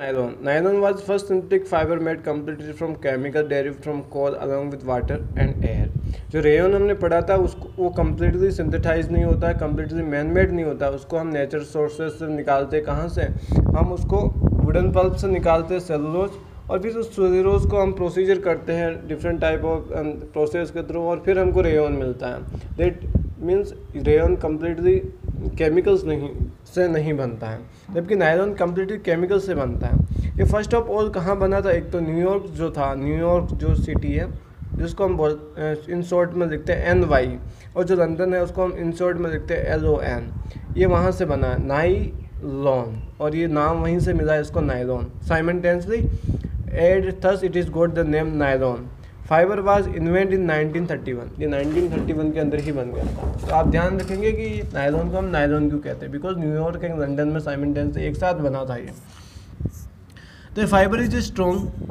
Nylon was first synthetic fiber made completely from chemical derived from coal along with water and air. जो rayon हमने पढ़ा था उसको वो कम्प्लीटली सिंथेटाइज नहीं होता है, कम्प्लीटली मैन मेड नहीं होता, उसको हम नेचर सोर्सेज से निकालते हैं। कहाँ से? हम उसको वुडन पल्प से निकालते हैं, सेलुलोज, और फिर उस सेलुलोज को हम प्रोसीजर करते हैं डिफरेंट टाइप ऑफ प्रोसेस के थ्रू, और फिर हमको रेयन मिलता है। That means rayon completely chemicals से नहीं बनता है, जबकि नायलॉन कम्प्लीटली केमिकल से बनता है। ये फर्स्ट ऑफ ऑल कहाँ बना था? एक तो न्यूयॉर्क जो था, न्यूयॉर्क जो सिटी है जिसको हम इन शॉर्ट में लिखते हैं NY, और जो लंदन है उसको हम इन शॉर्ट में लिखते हैं LON। ये वहाँ से बना है नाइलॉन, और ये नाम वहीं से मिला है इसको nylon. Simultaneously add thus it is got the name nylon. Fibre was invent in 1931। ये 1931 के अंदर ही बन गया था। तो आप ध्यान रखेंगे कि नायलॉन को हम नायलॉन क्यों कहते हैं, बिकॉज न्यूयॉर्क एंड लंदन में साइमल्टेनियसली एक साथ बना था ये। तो फाइबर इज स्ट्रॉन्ग।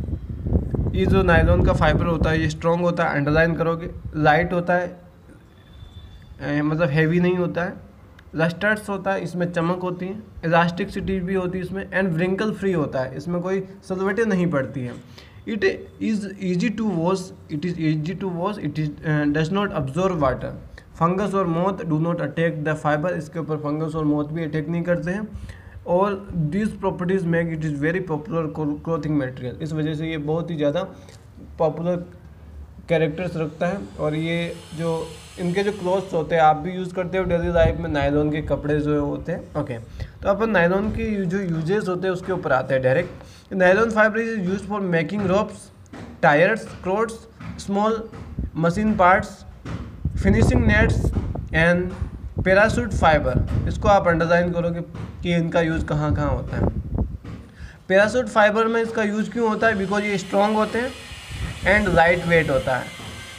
ये जो नायलॉन का फाइबर होता है ये स्ट्रॉन्ग होता है, अंडरलाइन करोगे। लाइट होता है, मतलब हैवी नहीं होता है। लस्टर्स होता है, इसमें चमक होती है। इलास्टिसिटी भी होती है इसमें, एंड व्रिंकल फ्री होता है, इसमें कोई सलवटें नहीं पड़ती हैं। It is easy to wash, it is does not absorb water. Fungus और moth do not attack the fibre, इसके ऊपर फंगस और मोथ भी अटैक नहीं करते हैं। और this properties make it is very popular clothing material. इस वजह से ये बहुत ही ज़्यादा पॉपुलर कैरेक्टर्स रखता है। और ये जो इनके जो क्लॉथ्स होते हैं आप भी यूज़ करते हो डेली लाइफ में, नायलॉन के कपड़े जो होते हैं। ओके, तो अपन नायलॉन की जो यूजेस होते हैं उसके ऊपर आते हैं direct. Nylon fibre is use for making ropes, tyres, clothes, small machine parts, finishing nets and parachute fibre. इसको आप अंडरलाइन करोगे कि इनका यूज़ कहाँ कहाँ होता है। पैराशूट फाइबर में इसका यूज़ क्यों होता है? बिकॉज ये स्ट्रॉन्ग होते हैं एंड लाइट वेट होता है।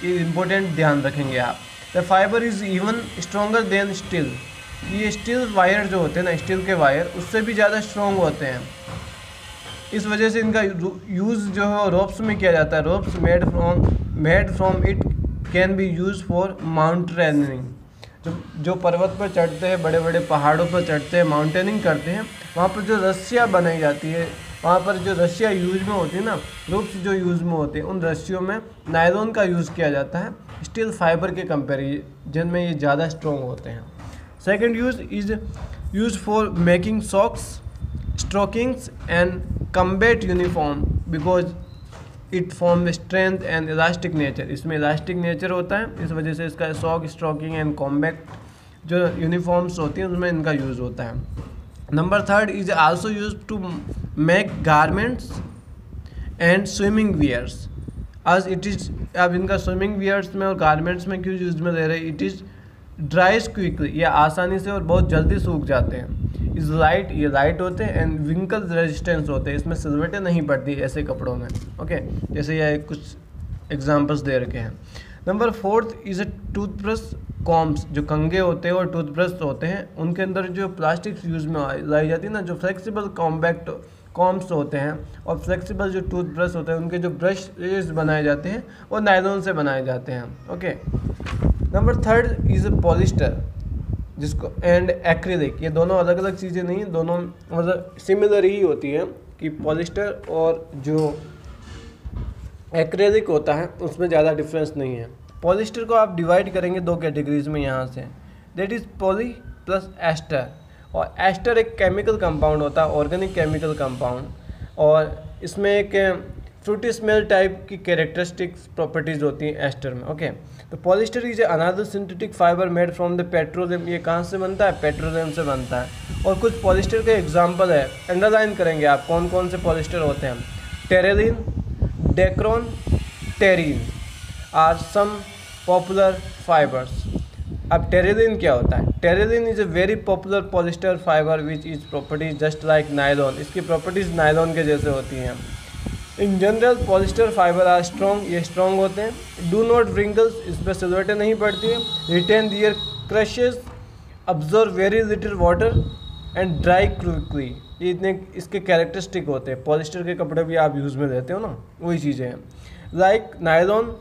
ये इंपॉर्टेंट ध्यान रखेंगे आप। The fibre is even stronger than steel. ये स्टील वायर जो होते हैं ना, स्टील के वायर उससे भी ज़्यादा स्ट्रॉन्ग होते हैं। इस वजह से इनका यूज़ जो है रोप्स में किया जाता है। Ropes made from it can be use for mountaining. जो पर्वत पर चढ़ते हैं, बड़े बड़े पहाड़ों पर चढ़ते हैं, माउंटेनिंग करते हैं, वहाँ पर जो रस्सियाँ बनाई जाती है, वहाँ पर जो रस्सियाँ यूज में होती है ना, रूप्स जो यूज़ में होते हैं, उन रस्सियों में नायलॉन का यूज़ किया जाता है स्टील फाइबर के कंपेरिजन में। ये ज़्यादा स्ट्रॉन्ग होते हैं। Second use is use for making socks, stockings and combat uniform because it form strength and elastic nature. इसमें इलास्टिक नेचर होता है, इस वजह से इसका सॉक, स्टॉकिंग एंड कॉम्बैक्ट जो यूनिफॉर्म्स होती हैं उनमें इनका यूज़ होता है। Number third is also use to make garments and swimming wears. आज इट इज़, अब इनका स्विमिंग वियर्स में और गारमेंट्स में क्यों यूज में ले रहे हैं? इट इज़ ड्राइज क्विकली, ये आसानी से और बहुत जल्दी सूख जाते हैं। इज लाइट, ये लाइट होते हैं, एंड विंकल रेजिस्टेंस होते हैं, इसमें सिलवटें नहीं पड़ती ऐसे कपड़ों में। ओके, जैसे ये कुछ एग्जांपल्स दे रखे हैं। Number fourth is a toothbrush combs. जो कंघे होते हैं और टूथब्रश होते हैं उनके अंदर जो प्लास्टिक यूज में लाई जाती है ना, जो फ्लेक्सिबल कॉम्पैक्ट कॉम्स होते हैं और फ्लेक्सिबल जो टूथब्रश होते हैं, उनके जो ब्रश बनाए जाते हैं वो नायलॉन से बनाए जाते हैं। Okay, number third is a polyester, जिसको एंड एक्रिलिक। ये दोनों अलग अलग चीज़ें नहीं, दोनों मतलब सिमिलर ही होती है कि पॉलिस्टर और जो एक्रिलिक होता है उसमें ज़्यादा डिफरेंस नहीं है। पॉलिस्टर को आप डिवाइड करेंगे दो कैटेगरीज में यहाँ से, that is poly plus ester. और एस्टर एक केमिकल कंपाउंड होता है, ऑर्गेनिक केमिकल कंपाउंड, और इसमें एक फ्रूटी स्मेल टाइप की कैरेक्टरिस्टिक्स प्रॉपर्टीज़ होती हैं एस्टर में। ओके, तो polyester is another synthetic fibre made from the petroleum. ये कहाँ से बनता है? पेट्रोलियम से बनता है। और कुछ पॉलिस्टर के एग्जांपल है, अंडरलाइन करेंगे आप कौन कौन से पॉलिस्टर होते हैं। Terylene, Dacron, Terene are some popular fibres. अब टेरेलिन क्या होता है? Terylene is a very popular polyester fibre which is properties just like nylon. इसकी प्रॉपर्टीज नायलॉन के जैसे होती हैं। In general polyester fibre are strong, ये स्ट्रॉन्ग होते हैं। डू नॉट व्रिंकल्स, इस पर सिलवटें नहीं पड़ती हैं। Retain their creases, absorb very little water and dry quickly. ये इतने इसके कैरेक्टरिस्टिक होते हैं। पॉलिस्टर के कपड़े भी आप यूज़ में लेते हो ना, वही चीज़ें हैं। Like nylon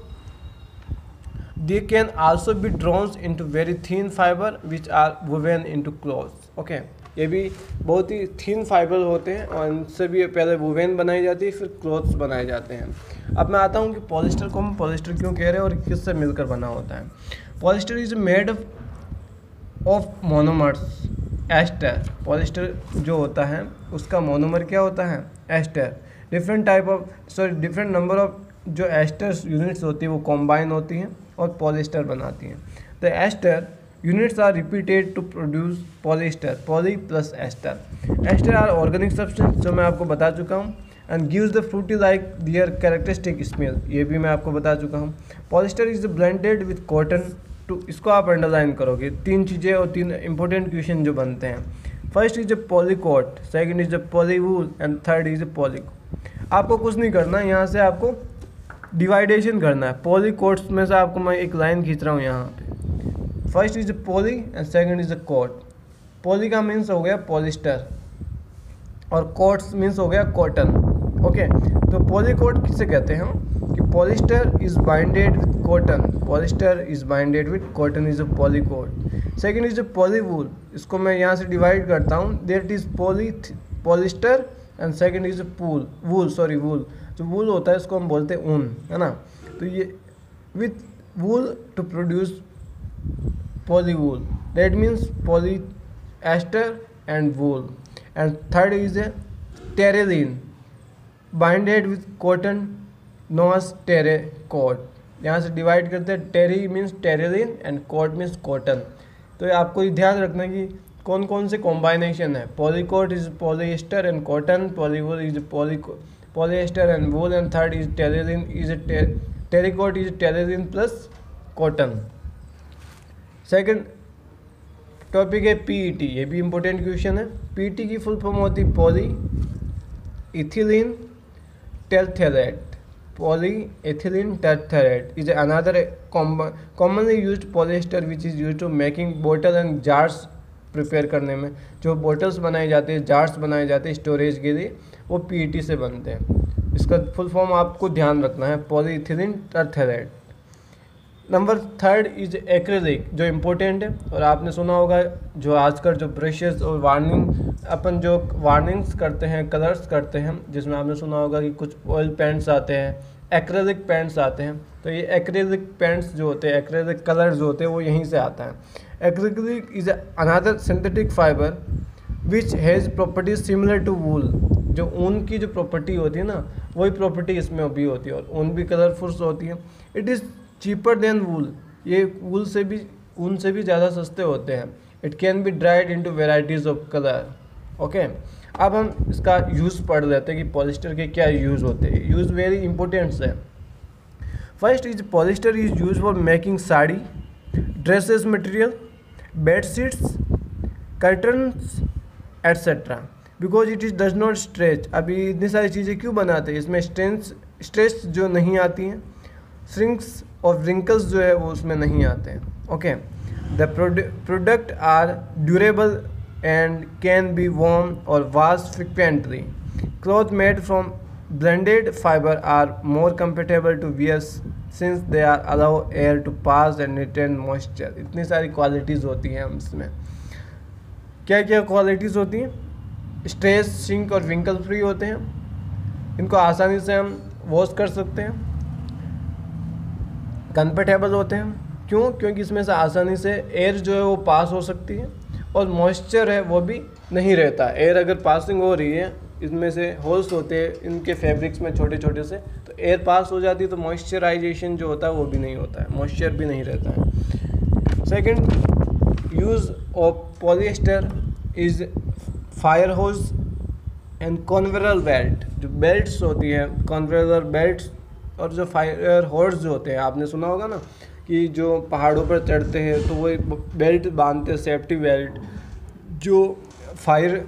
they can also be drawn into very thin fiber which are woven into cloth. Okay, ये भी बहुत ही थिन फाइबर होते हैं और इनसे भी पहले वुवेन बनाई जाती है, फिर क्लॉथ्स बनाए जाते हैं। अब मैं आता हूँ कि पॉलिस्टर को हम पॉलिस्टर क्यों कह रहे हैं और किससे मिलकर बना होता है। Polyester is made of monomers ester. Polyester जो होता है उसका मोनोमर क्या होता है, एस्टर। डिफरेंट नंबर ऑफ जो एस्टर यूनिट्स होती है वो कॉम्बाइन होती हैं और पॉलिस्टर बनाती हैं। The ester units are repeated to produce polyester, poly plus ester. Ester are organic substance, जो मैं आपको बता चुका हूँ, and gives the fruity like their characteristic smell, ये भी मैं आपको बता चुका हूँ। Polyester is blended with cotton to, इसको आप अंडरलाइन करोगे। 3 चीज़ें और 3 इंपॉर्टेंट क्वेश्चन जो बनते हैं। First is a polycot, second is a polywool and third is a polyco. आपको कुछ नहीं करना, यहाँ से आपको डिवाइडेशन करना है। पॉलीकोट्स में से आपको मैं एक लाइन खींच रहा हूँ यहाँ पे। First is a poly and second is a cot. Poly का मीन्स हो गया पॉलिस्टर और कोट्स मीन्स हो गया कॉटन। ओके, तो पॉलीकोट किसे कहते हैं हम कि polyester is binded with cotton, polyester is binded with cotton is a polycot. Second is a polywool, इसको मैं यहाँ से डिवाइड करता हूँ, that is polyester and second is a wool. जो वूल होता है इसको हम बोलते हैं ऊन, है ना। तो ये with wool to produce polywool, that means polyester and wool. And third is a terylene binded with cotton knows terecot. यहाँ से डिवाइड करते हैं, teri means terylene and cot means cotton. तो ये आपको ध्यान रखना कि कौन कौन से कॉम्बाइनेशन है। Polycot is polyester and cotton, polywool is polyester and wool, and third is terraline is a terracotta is terraline plus cotton। Second topic है पीईटी, ये भी इंपॉर्टेंट क्वेश्चन है। पीईटी की फुल फॉर्म होती है poly ethylene terephthalate. Poly ethylene terephthalate is another commonly used polyester which is used to making बोतल and jars prepare करने में। जो बोटल्स बनाए जाते हैं, जार्स बनाए जाते हैं स्टोरेज के लिए, वो पीईटी से बनते हैं। इसका फुल फॉर्म आपको ध्यान रखना है, polyethylene terephthalate. Number third is acrylic, जो इम्पोर्टेंट है और आपने सुना होगा जो आजकल जो ब्रशेस और अपन जो वार्निंग्स करते हैं, कलर्स करते हैं, जिसमें आपने सुना होगा कि कुछ ऑयल पेंट्स आते हैं, एक्रेलिक पेंट्स आते हैं। तो ये एक्रेलिक पेंट्स जो होते हैं, एक्रेलिक कलर्स जो होते हैं, वो यहीं से आता है। Acrylic is another synthetic fibre which has properties similar to wool. जो ऊन की जो प्रॉपर्टी होती है ना, वही प्रॉपर्टी इसमें भी होती है और ऊन भी कलरफुल होती है। इट इज़ चीपर देन वूल, ये ऊन से भी ज़्यादा सस्ते होते हैं। It can be dried into varieties of colour. Okay, अब हम इसका यूज़ पढ़ लेते हैं कि पॉलिस्टर के क्या यूज़ होते हैं। यूज़ वेरी इंपॉर्टेंट है। First is polyester is use for making sari, dresses material, bedsheets, curtains etcetera, because it is does not stretch. अभी इतनी सारी चीज़ें क्यों बनाते हैं, इसमें स्ट्रेच जो नहीं आती हैं, श्रिंक्स और रिंकल्स जो है वो उसमें नहीं आते हैं। Okay, the product are durable and can be worn or washed frequently. Clothes made from blended fiber are more comfortable to wear since they are allow air to pass and retain moisture. इतनी सारी qualities होती हैं इसमें। क्या क्या qualities होती हैं? Stretch, sink और विंकल फ्री होते हैं। इनको आसानी से हम वॉश कर सकते हैं। कंफर्टेबल होते हैं, क्यों? क्योंकि इसमें से आसानी से एयर जो है वो पास हो सकती है और मॉइस्चर है वो भी नहीं रहता। एयर अगर पासिंग हो रही है, इसमें से होल्स होते हैं इनके फैब्रिक्स में छोटे छोटे से, तो एयर पास हो जाती है तो मॉइस्चराइजेशन जो होता है वो भी नहीं होता है, मॉइस्चर भी नहीं रहता है। Second use of polyester is fire hose and conveyor belt. जो बेल्ट्स होती है, कॉन्वेयर बेल्ट्स और जो फायर होर्स जो होते हैं, आपने सुना होगा ना कि जो पहाड़ों पर चढ़ते हैं तो वो एक बेल्ट बांधते हैं, सेफ्टी बेल्ट। जो फायर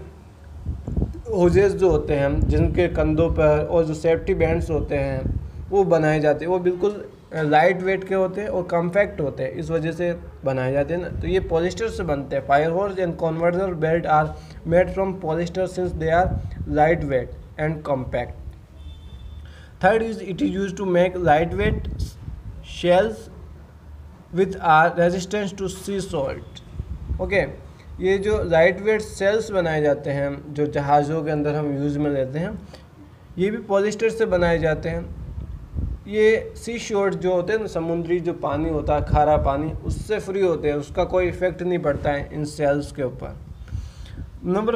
होजेस जो होते हैं जिनके कंधों पर, और जो सेफ्टी बैंड्स होते हैं वो बनाए जाते हैं, वो बिल्कुल लाइट वेट के होते हैं और कम्पैक्ट होते हैं, इस वजह से बनाए जाते हैं ना। तो ये पॉलिस्टर से बनते हैं। Fire hose and conveyor belt are made from polyester since they are light weight and compact. Third is it is use to make light weight shells with are resistance to sea salt. Okay, ये जो light weight sales बनाए जाते हैं जो जहाज़ों के अंदर हम यूज़ में लेते हैं, ये भी पॉलिस्टर से बनाए जाते हैं। ये सी शोर जो होते हैं ना, समुद्री जो पानी होता है, खारा पानी, उससे फ्री होते हैं, उसका कोई इफेक्ट नहीं पड़ता है इन सेल्स के ऊपर। Number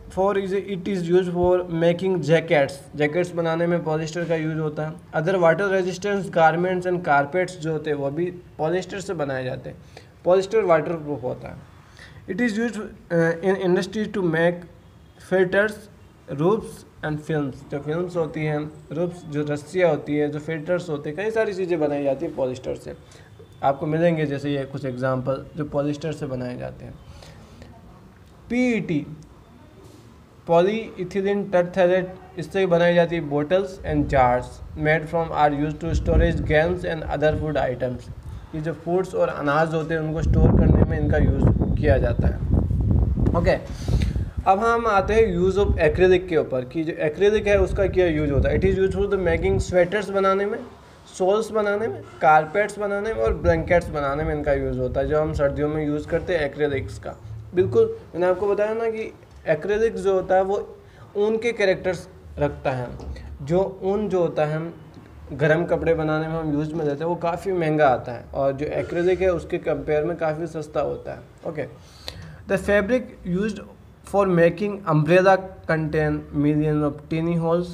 4 is it is use for making jackets बनाने में पॉलिस्टर का यूज होता है। Other water resistance garments and carpets जो होते हैं वो भी पॉलिस्टर से बनाए जाते हैं। पॉलिस्टर वाटर प्रूफ होता है। It is use in industry to make filters, roofs and films. जो फिल्म्स होती हैं, रूफ्स जो रस्सियाँ होती हैं, जो फिल्टर्स होते हैं, कई सारी चीज़ें बनाई जाती हैं पॉलिस्टर से। आपको मिलेंगे जैसे ये कुछ एग्जांपल जो पॉलिस्टर से बनाए जाते हैं। PET पॉलीइथिलीन टरथैलेट, इससे बनाई जाती है bottles and jars made from are use to storage games and other food items. ये जो फूड्स और अनाज होते हैं उनको स्टोर करने में इनका यूज़ किया जाता है। ओके, अब हम आते हैं यूज़ ऑफ एक्रिलिक के ऊपर कि जो एक्रिलिक है उसका क्या यूज होता है। It is use for the making sweaters बनाने में, सोल्स बनाने में, कारपेट्स बनाने में और ब्लैंकेट्स बनाने में इनका यूज़ होता है, जो हम सर्दियों में यूज़ करते हैं एक्रिलिक्स का। बिल्कुल मैंने आपको बताया ना कि एक्रिलिक जो होता है वो ऊन के कैरेक्टर्स रखता है। जो ऊन जो होता है गर्म कपड़े बनाने में हम यूज़ में लेते हैं वो काफ़ी महंगा आता है, और जो एक्रिलिक है उसके कंपेयर में काफ़ी सस्ता होता है। Okay, the fabric used for making umbrella contain millions of tiny holes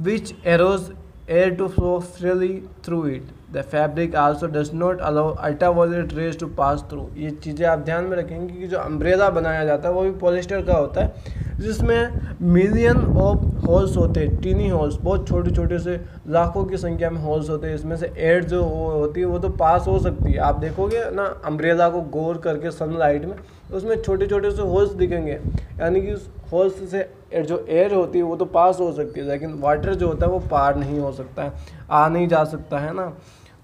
which allows air to flow freely through it. The fabric also does not allow ultraviolet rays to pass through. ये चीज़ें आप ध्यान में रखेंगे कि जो umbrella बनाया जाता है वो भी पॉलिस्टर का होता है, जिसमें मिलियन ऑफ होल्स होते हैं, टीनी होल्स, बहुत छोटे छोटे से लाखों की संख्या में होल्स होते हैं। इसमें से एयर जो होती है वो तो पास हो सकती है। आप देखोगे ना अम्ब्रेला को गौर करके सनलाइट में, उसमें छोटे छोटे से होल्स दिखेंगे, यानी कि उस होल्स से जो एयर होती है वो तो पास हो सकती है, लेकिन वाटर जो होता है वो पार नहीं हो सकता है, आ नहीं जा सकता है ना,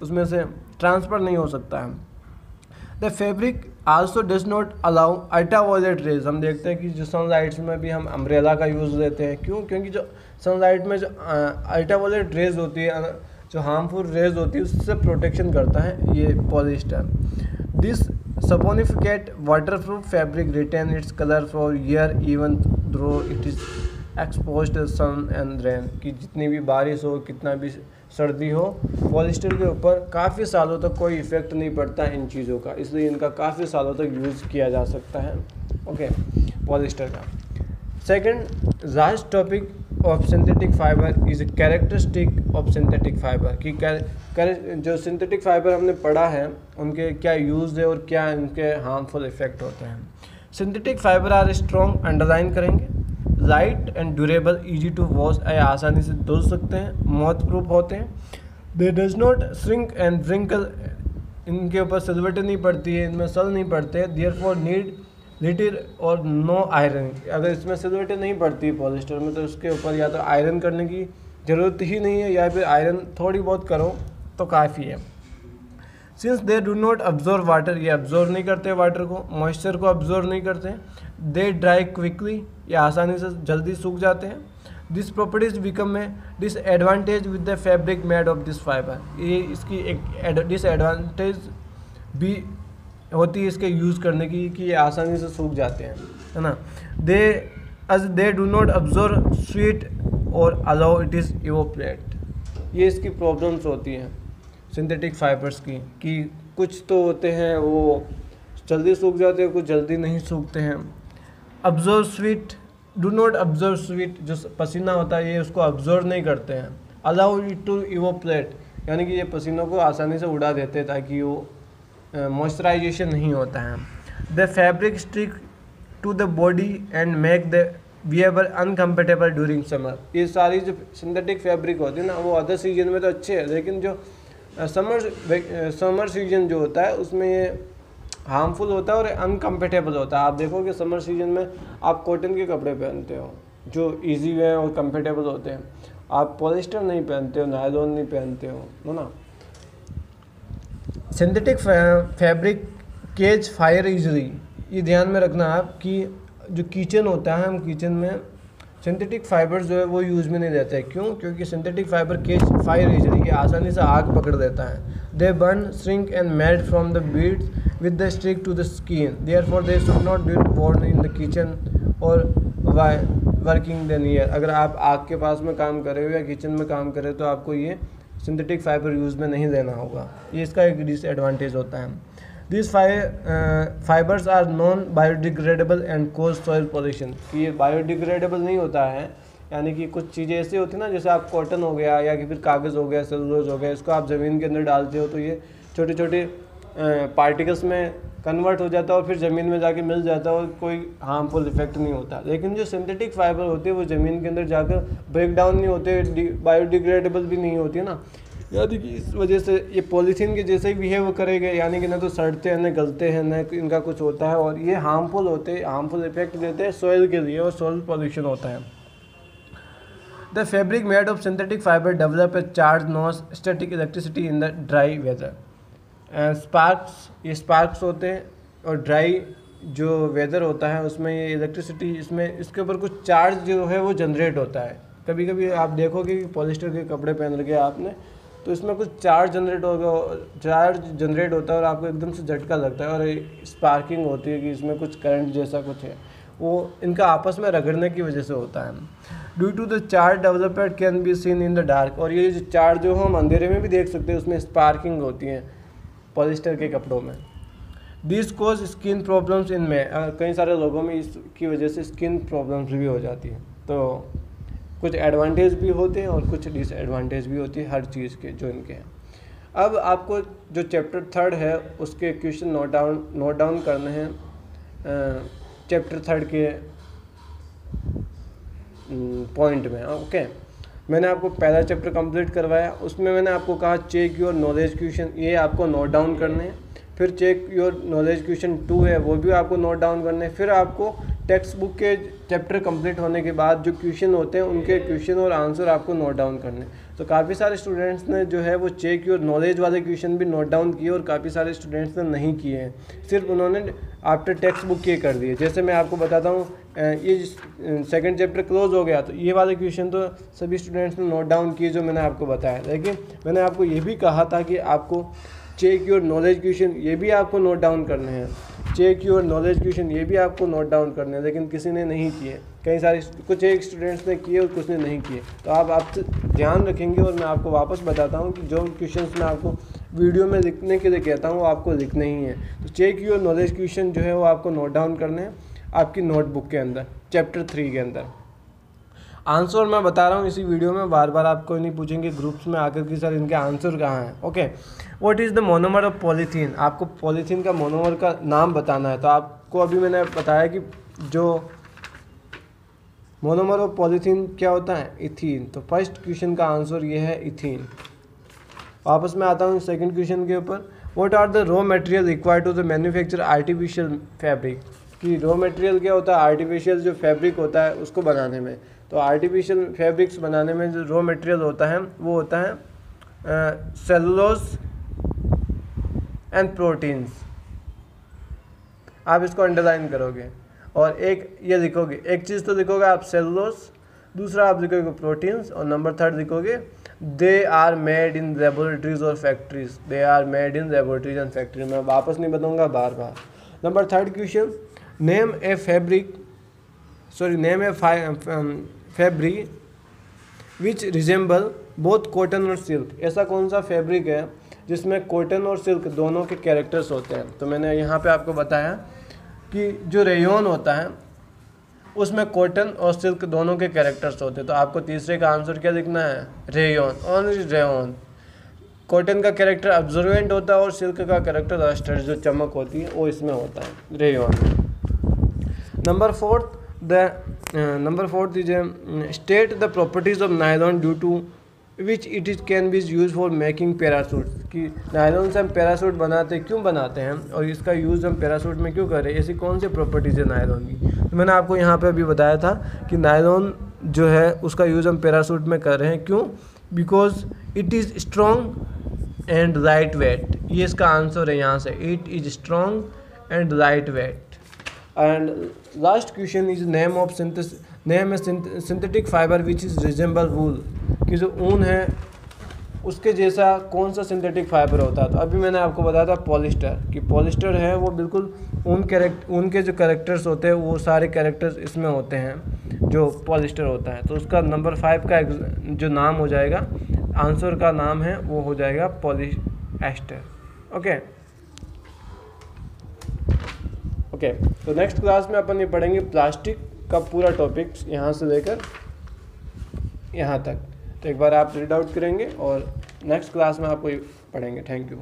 उसमें से ट्रांसफ़र नहीं हो सकता है। The fabric also does not allow ultraviolet rays. हम देखते हैं कि जो सनलाइट्स में भी हम अम्ब्रेला का यूज़ लेते हैं, क्यों? क्योंकि जो सनलाइट में जो अल्ट्रावायलेट रेज होती है, जो हार्मफुल रेज होती है, उससे प्रोटेक्शन करता है ये polyester. This saponificate waterproof fabric retain its color for year even though it is exposed to sun and rain। कि जितनी भी बारिश हो, कितना भी सर्दी हो, पॉलिस्टर के ऊपर काफ़ी सालों तक कोई इफ़ेक्ट नहीं पड़ता इन चीज़ों का, इसलिए इनका काफ़ी सालों तक यूज़ किया जा सकता है। ओके, पॉलिस्टर का। Second last topic of synthetic fibre is characteristic of synthetic fibre कि जो सिंथेटिक फाइबर हमने पढ़ा है उनके क्या यूज़ है और क्या इनके हार्मफुल इफेक्ट होते हैं। Synthetic fibre are strong, underline करेंगे, light and durable, easy to wash, आसानी से धुल सकते हैं, मॉथ प्रूफ होते हैं, they does not shrink and wrinkle, इनके ऊपर सिलवटें नहीं पड़ती है, इनमें सल नहीं पड़ते, देयरफॉर नीड लिटिल और नो आयरन। अगर इसमें सिलवटें नहीं पड़ती पॉलिस्टर में तो उसके ऊपर या तो आयरन करने की ज़रूरत ही नहीं है, या फिर आयरन थोड़ी बहुत करो तो काफ़ी है। Since they do not absorb water, ये अब्जॉर्व नहीं करते वाटर को, मॉइस्चर को अब्जॉर्व नहीं करते, दे ड्राई क्विकली, ये आसानी से जल्दी सूख जाते हैं। This properties become a disadvantage with the fabric made of this fibre, ये इसकी एक डिसएडवांटेज भी होती है इसके यूज़ करने की कि ये आसानी से सूख जाते हैं, है ना। They do not absorb sweet और अलाउ इट इज़ इवोपरेट, ये इसकी प्रॉब्लम्स होती हैं सिंथेटिक फाइबर्स की कि कुछ तो होते हैं वो जल्दी सूख जाते हैं, कुछ जल्दी नहीं सूखते हैं। Absorb sweet, do not absorb sweet, जो पसीना होता है ये उसको अब्जॉर्व नहीं करते हैं। अलाउ इट टू इवोपरेट, यानी कि ये पसीनों को आसानी से उड़ा देते हैं ताकि वो मॉइस्चराइजेशन नहीं होता है। The fabric stick to the body and make the wearable uncomfortable during summer. ये सारी जो सिंथेटिक फैब्रिक होती है ना वो अदर सीजन में तो अच्छे है, लेकिन जो समर सीजन जो होता है उसमें ये हार्मफुल होता है और अनकम्फर्टेबल होता है। आप देखोगे समर सीजन में आप कॉटन के कपड़े पहनते हो जो इजी है और कंफर्टेबल होते हैं, आप पॉलिस्टर नहीं पहनते हो, नायलॉन नहीं पहनते हो, है ना। Synthetic fabric catch fire easily, ये ध्यान में रखना आप कि जो किचन होता है, हम किचन में सिंथेटिक फाइबर जो है वो यूज़ में नहीं लेते हैं। क्यों? क्योंकि synthetic fibre catch fire easily, ये आसानी से आग पकड़ देता है। They burn shrink and melt from the beads with the stick to the skin. Therefore, they should not be worn in the kitchen or while working the near. अगर आप आग के पास में काम कर रहे हो या किचन में काम कर रहे हो तो आपको ये सिंथेटिक फाइबर यूज़ में नहीं लेना होगा, ये इसका एक डिसएडवांटेज होता है। These fibers are non biodegradable and cause soil pollution। कि ये बायोडिग्रेडेबल नहीं होता है, यानी कि कुछ चीज़ें ऐसी होती है ना, जैसे आप कॉटन हो गया या कि फिर कागज़ हो गया, सेलुलोज हो गया, इसको आप ज़मीन के अंदर डालते हो तो ये छोटे छोटे पार्टिकल्स में कन्वर्ट हो जाता है और फिर ज़मीन में जाके मिल जाता है और कोई हार्मफुल इफेक्ट नहीं होता। लेकिन जो सिंथेटिक फाइबर होती है वो ज़मीन के अंदर जाकर ब्रेक डाउन नहीं होते, बायोडिग्रेडेबल भी नहीं होती है ना, यानी कि इस वजह से ये पॉलीथीन के जैसे ही बिहेव करेंगे, यानी कि ना तो सड़ते हैं ना गलते हैं ना इनका कुछ होता है, और ये हार्मफुल होते हैं, हार्मफुल इफेक्ट देते हैं सॉइल के लिए और सॉइल पॉल्यूशन होता है। The fabric made of synthetic fibre develop a charge non static electricity in the dry weather. Sparks, ये स्पार्क्स होते हैं, और ड्राई जो वेदर होता है उसमें ये इलेक्ट्रिसिटी, इसमें इसके ऊपर कुछ चार्ज जो है वो जनरेट होता है। कभी कभी आप देखोगे कि पॉलिस्टर के कपड़े पहन रखे आपने, तो इसमें कुछ चार्ज जनरेट होता है और आपको एकदम से झटका लगता है और स्पार्किंग होती है कि इसमें कुछ करंट जैसा कुछ है, वो इनका आपस में रगड़ने की वजह से होता है। Due to the charge development can be seen in the dark. और ये जो चार्ज जो हम अंधेरे में भी देख सकते हैं, उसमें स्पार्किंग होती है पॉलिस्टर के कपड़ों में। दिस कोज स्किन प्रॉब्लम्स इन में, कई सारे लोगों में इसकी वजह से स्किन प्रॉब्लम्स भी हो जाती है। तो कुछ एडवांटेज भी होते हैं और कुछ डिसएडवांटेज भी होती है हर चीज़ के जो इनके हैं। अब आपको जो चैप्टर 3 है उसके क्वेश्चन नोट डाउन करने हैं चैप्टर 3 के पॉइंट में। ओके, मैंने आपको पहला चैप्टर कंप्लीट करवाया, उसमें मैंने आपको कहा चेक योर नॉलेज क्वेश्चन, ये आपको नोट डाउन करने हैं। फिर चेक योर नॉलेज क्वेश्चन 2 है, वो भी आपको नोट डाउन करने हैं। फिर आपको टेक्स्ट बुक के चैप्टर कंप्लीट होने के बाद जो क्वेश्चन होते हैं उनके क्वेश्चन और आंसर आपको नोट डाउन करने। तो काफ़ी सारे स्टूडेंट्स ने जो है वो चेक योर नॉलेज वाले क्वेश्चन भी नोट डाउन किए और काफ़ी सारे स्टूडेंट्स ने नहीं किए हैं, सिर्फ उन्होंने आफ्टर टेक्स्ट बुक के कर दिए। जैसे मैं आपको बताता हूँ, ये सेकंड चैप्टर क्लोज हो गया तो ये वाले क्वेश्चन तो सभी स्टूडेंट्स ने नोट डाउन किए जो मैंने आपको बताया, लेकिन मैंने आपको ये भी कहा था कि आपको चेक योर नॉलेज क्वेश्चन ये भी आपको नोट डाउन करने हैं, चेक योर नॉलेज क्वेश्चन ये भी आपको नोट डाउन करने हैं, लेकिन किसी ने नहीं किए। कई सारे कुछ एक स्टूडेंट्स ने किए और कुछ ने नहीं किए। तो आप आपसे ध्यान रखेंगे और मैं आपको वापस बताता हूँ कि जो क्वेश्चंस मैं आपको वीडियो में लिखने के लिए कहता हूँ वो आपको लिखने ही है। तो चेक योर नॉलेज क्वेश्चन जो है वो आपको नोट डाउन करने हैं आपकी नोटबुक के अंदर, चैप्टर 3 के अंदर। आंसर मैं बता रहा हूँ इसी वीडियो में, बार बार आपको नहीं पूछेंगे ग्रुप्स में आकर कि सर इनके आंसर कहाँ हैं। Okay, what is the monomer of polythene, आपको पॉलीथीन का मोनोमर का नाम बताना है। तो आपको अभी मैंने बताया कि जो मोनोमर ऑफ पॉलीथीन क्या होता है, इथीन। तो फर्स्ट क्वेश्चन का आंसर ये है इथीन। वापस मैं आता हूँ सेकंड क्वेश्चन के ऊपर, what are the raw material required to the manufacture artificial fabric, कि रॉ मटेरियल क्या होता है आर्टिफिशियल जो फैब्रिक होता है उसको बनाने में। तो आर्टिफिशियल फैब्रिक्स बनाने में जो रॉ मटेरियल होता है वो होता है सेलुलोज एंड प्रोटीन्स। आप इसको अंडरलाइन करोगे और एक ये लिखोगे, एक चीज़ तो लिखोगे आप सेलुलोज, दूसरा आप लिखोगे प्रोटीन्स, और नंबर 3 लिखोगे they are made in laboratories और factories, they are made in laboratories and factory. मैं वापस नहीं बताऊंगा बार बार। Number 3 question, name a fabric which resemble both cotton और सिल्क। ऐसा कौन सा फैब्रिक है जिसमें कॉटन और सिल्क दोनों के कैरेक्टर्स होते हैं। तो मैंने यहाँ पे आपको बताया कि जो रेयॉन होता है उसमें कॉटन और सिल्क दोनों के कैरेक्टर्स होते हैं। तो आपको तीसरे का आंसर क्या लिखना है, रेयॉन, ओनली रेयॉन। कॉटन का कैरेक्टर ऑब्जर्वेंट होता है और सिल्क का कैरेक्टर रस्टर जो चमक होती है वो इसमें होता है, rayon. Number 4 is state the properties of nylon due to which it is can be use for making parachute, कि नायलॉन से हम पैरासूट क्यों बनाते हैं और इसका यूज़ हम पैरासूट में क्यों कर रहे हैं, ऐसी कौन सी प्रॉपर्टीज़ है नायलॉन की। तो मैंने आपको यहाँ पे अभी बताया था कि नायलॉन जो है उसका यूज़ हम पैरासूट में कर रहे हैं, क्यों, because it is strong and light weight. ये इसका आंसर है यहाँ से, it is strong and light weight. And last question is name a synthetic fibre which is resemble wool, कि जो ऊन है उसके जैसा कौन सा सिंथेटिक फाइबर होता है। तो अभी मैंने आपको बताया था पॉलिस्टर, कि पॉलिस्टर है वो बिल्कुल उनके जो कैरेक्टर्स होते हैं वो सारे कैरेक्टर्स इसमें होते हैं जो पॉलिस्टर होता है। तो उसका नंबर 5 का जो नाम हो जाएगा, आंसर का नाम है वो हो जाएगा पॉलिएस्टर। Okay okay. तो नेक्स्ट क्लास में अपन ये पढ़ेंगे प्लास्टिक का पूरा टॉपिक यहाँ से लेकर यहाँ तक। तो एक बार आप रीड आउट करेंगे और नेक्स्ट क्लास में आपको पढ़ेंगे। Thank you.